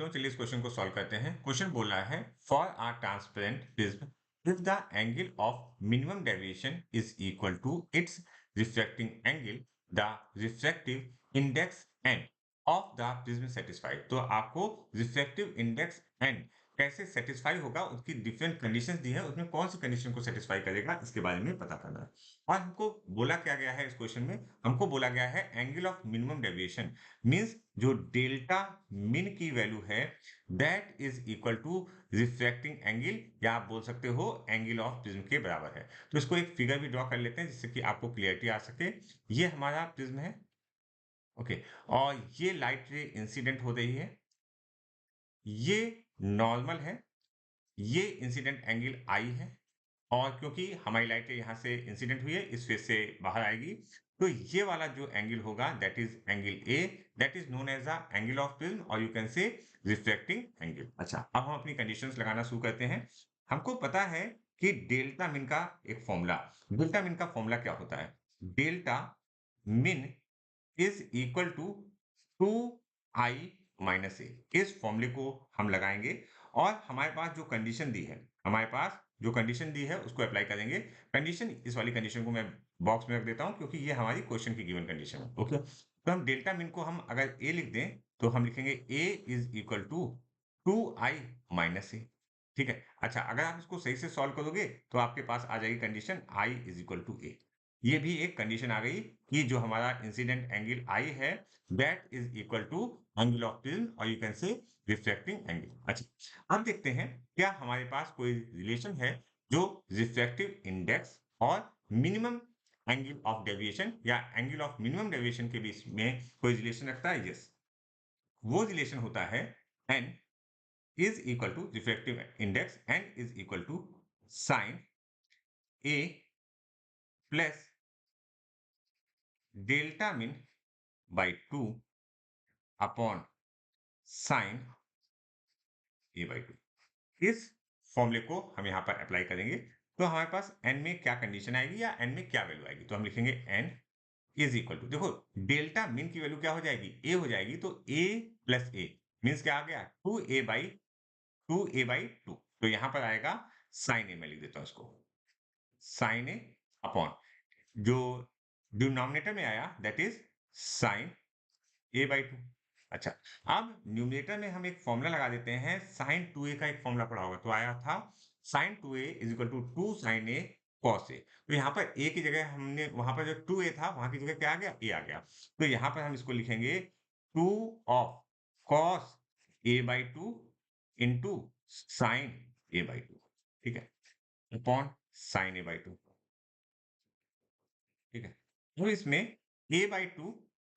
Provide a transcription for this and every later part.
तो चलिए इस क्वेश्चन को सॉल्व करते हैं। क्वेश्चन बोला है for a transparent prism if the angle of minimum deviation is equal to its reflecting angle the refractive index n of the prism satisfied. तो आपको रिफ्रैक्टिव इंडेक्स एन कैसे सेटिस्फाई होगा, उसकी डिफरेंट कंडीशंस दी है, उसमें कौन सी कंडीशन को satisfy करेगा इसके बारे में पता करना है। और हमको बोला क्या गया है इस क्वेश्चन में, हमको बोला गया है angle of minimum deviation means जो डेल्टा मिन की वैल्यू है that is equal to refracting angle, या आप बोल सकते हो एंगल ऑफ प्रिज्म के बराबर है। तो इसको एक फिगर भी ड्रॉ कर लेते हैं जिससे कि आपको क्लियरिटी आ सके। ये हमारा प्रिज्म है, ओके, और ये लाइट रे इंसिडेंट हो रही है, ये नॉर्मल है, ये इंसिडेंट एंगल आई है, और क्योंकि हमारी लाइट यहाँ से इंसिडेंट हुई है इस फेज से बाहर आएगी, तो ये वाला जो एंगल होगा that is angle A, that is known as the angle of prism, और you can say reflecting angle. अच्छा, अब हम अपनी कंडीशंस लगाना शुरू करते हैं। हमको पता है कि डेल्टा मिन का एक फॉर्मूला, डेल्टा मिन का फॉर्मूला क्या होता है, डेल्टा मिन इज इक्वल टू 2i - इस फॉर्मूले को हम लगाएंगे, और हमारे पास जो कंडीशन दी है, हमारे पास जो कंडीशन दी है उसको अप्लाई करेंगे। कंडीशन, इस वाली कंडीशन को मैं बॉक्स में रख देता हूं क्योंकि ये हमारी क्वेश्चन की गिवन कंडीशन है। ओके, तो हम डेल्टा मिन को हम अगर ए लिख दें तो हम लिखेंगे ए इज इक्वल टू 2i - ए। ठीक है। अच्छा, अगर आप इसको सही से सॉल्व करोगे तो आपके पास आ जाएगी condition i is equal to A. ये भी एक कंडीशन आ गई कि जो हमारा इंसिडेंट एंगल आई है that is equal to angle of prism, और you can say refracting angle. अच्छा, अब देखते हैं क्या हमारे पास कोई रिलेशन है जो रिफ्रैक्टिव इंडेक्स और मिनिमम एंगल ऑफ डेविएशन या एंगल ऑफ मिनिमम डेविएशन के बीच में कोई रिलेशन रखता है। यस, वो रिलेशन होता है n is equal to refractive index, n is equal to sine A plus delta min by 2 upon sine A by 2। इस फॉर्मूले को हम यहाँ पर अप्लाई करेंगे तो हमारे पास n में क्या कंडीशन आएगी या n में क्या वैल्यू आएगी, तो हम लिखेंगे n इज इक्वल टू, देखो डेल्टा मिन की वैल्यू क्या हो जाएगी, a हो जाएगी, तो a प्लस ए मीन्स क्या आ गया 2a बाई 2, तो यहाँ पर आएगा साइन ए, मैं लिख देता हूँ इसको साइन ए अपॉन जो डिनोमिनेटर में आया that is sine A by 2। अच्छा, अब न्यूमरेटर में हम एक फॉर्मूला लगा देते हैं, साइन 2a का एक फॉर्मूला पढ़ा होगा, तो आया था sine 2a is equal to 2 sine A cos A. तो यहाँ पर a की जगह हमने, वहां पर जो 2a था वहां की जगह क्या आ गया, a आ गया, तो यहाँ पर हम इसको लिखेंगे 2 of cos A by 2 into sine A by 2। ठीक है, अपॉन साइन ए बाई 2। ठीक है, तो इसमें a by 2,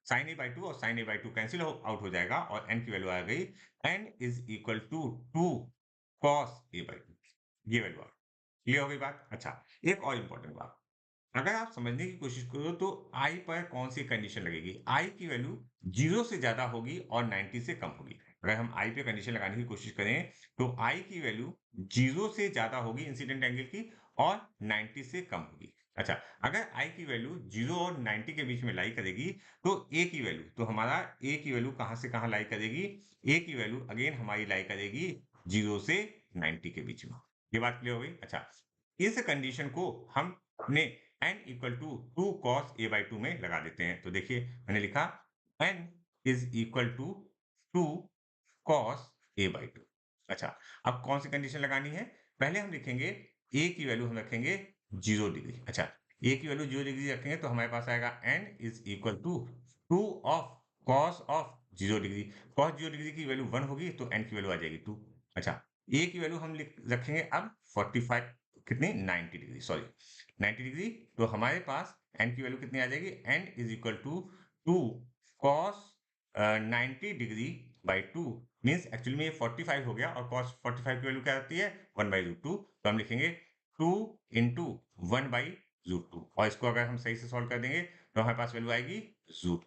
sine A by 2 और sine A by 2 cancel out हो जाएगा और n की वैल्यू आ गई n is equal to 2 cos A by 2। ये वैल्यू आ, क्लियर हो गई बात। अच्छा, एक और इंपॉर्टेंट बात, अगर आप समझने की कोशिश करो तो i पर कौन सी कंडीशन लगेगी, i की वैल्यू 0 से ज्यादा होगी और 90 से कम होगी। अगर हम i पे कंडीशन लगाने की कोशिश करें तो i की वैल्यू 0 से ज्यादा होगी इंसिडेंट एंगल की, और 90 से कम होगी। अच्छा, अगर i की वैल्यू 0 और 90 के बीच में लाई करेगी तो a की वैल्यू, तो हमारा a की वैल्यू कहां से कहां लाई करेगी, a की वैल्यू अगेन हमारी लाई करेगी 0 से 90 के बीच में। ये बात क्लियर हो गई। अच्छा, इस कंडीशन को हम अपने n equal to 2 cos A by 2 में लगा देते हैं, तो देखिए मैंने लिखा n is equal to 2 cos A by 2। अच्छा, अब कौन सी कंडीशन लगानी है, पहले हम लिखेंगे a की वैल्यू हम रखेंगे 0 डिग्री। अच्छा, a की वैल्यू 0 डिग्री रखेंगे तो हमारे पास आएगा n is equal to 2 of cos of 0 degree, cos 0 degree की वैल्यू 1 होगी तो n की वैल्यू आ जाएगी 2। अच्छा, a की वैल्यू हम रखेंगे अब 45, कितनी 90 डिग्री, सॉरी 90 डिग्री, तो हमारे पास n की वैल्यू कितनी आ जाएगी, n is equal to 2 cos 90 degree by 2 means actually में ये 45 हो गया, और cos 45 की वैल्यू क्या आती है 1 बाई रूट 2, तो हम लिखेंगे 2 इंटू 1 बाई रूट 2, और इसको अगर हम सही से सॉल्व कर देंगे तो हमारे पास वैल्यू आएगी रूट।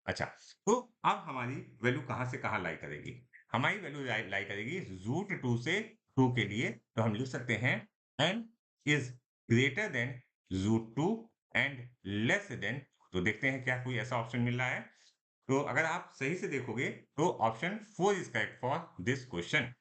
अच्छा, तो अब हमारी वैल्यू कहां से कहां लाई करेगी, हमारी वैल्यू लाई करेगी रूट 2 से 2 के लिए, तो हम लिख सकते हैं n is greater than root 2 and less than, तो देखते हैं क्या कोई ऐसा ऑप्शन मिल रहा है, तो अगर आप सही से देखोगे तो option 4 is correct for this question.